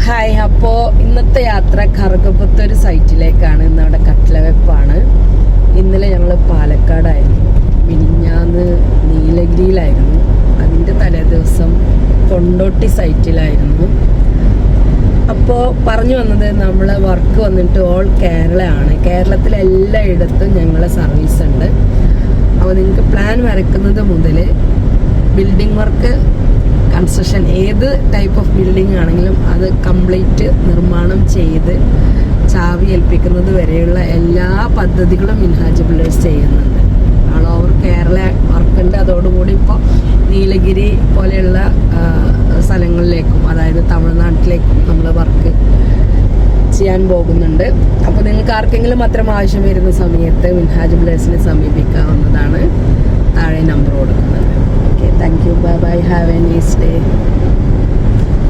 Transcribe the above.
Hi, അപ്പോൾ ഇന്നത്തെ യാത്ര കറുകപ്പുത്തൂർ സൈറ്റിലേക്കാണ്. ഇന്ന് അവിടെ കട്ടിലവെപ്പാണ്. ഇന്നലെ ഞങ്ങൾ പാലക്കാടായിരുന്നു, മിനിഞ്ഞാന്ന് നീലഗിരിയിലായിരുന്നു, അതിൻ്റെ തലേ ദിവസം കൊണ്ടോട്ടി സൈറ്റിലായിരുന്നു. അപ്പോൾ പറഞ്ഞു വന്നത് നമ്മൾ വർക്ക് വന്നിട്ട് ഓൾ കേരള ആണ്. കേരളത്തിലെ എല്ലായിടത്തും ഞങ്ങളെ സർവീസ് ഉണ്ട്. അപ്പോൾ നിങ്ങൾക്ക് പ്ലാൻ വരയ്ക്കുന്നത് മുതൽ ബിൽഡിംഗ് വർക്ക്, കൺസ്ട്രക്ഷൻ, ഏത് ടൈപ്പ് ഓഫ് ബിൽഡിംഗ് ആണെങ്കിലും അത് കംപ്ലീറ്റ് നിർമ്മാണം ചെയ്ത് ചാവി ഏൽപ്പിക്കുന്നത് വരെയുള്ള എല്ലാ പദ്ധതികളും മിൻഹാജ് ബിൽഡേഴ്സ് ചെയ്യുന്നുണ്ട്. ഓൾ ഓവർ കേരള വർക്കുണ്ട്. അതോടുകൂടി ഇപ്പോൾ നീലഗിരി പോലെയുള്ള സ്ഥലങ്ങളിലേക്കും, അതായത് തമിഴ്നാട്ടിലേക്കും നമ്മൾ വർക്ക് ചെയ്യാൻ പോകുന്നുണ്ട്. അപ്പോൾ നിങ്ങൾക്ക് ആർക്കെങ്കിലും അത്തരം ആവശ്യം വരുന്ന സമയത്ത് മിൻഹാജ് ബിൽഡേഴ്സിനെ സമീപിക്കാവുന്നതാണ്. താഴെ നമ്പർ കൊടുക്കുന്നത്. Okay, thank you. Bye bye. Have a nice day.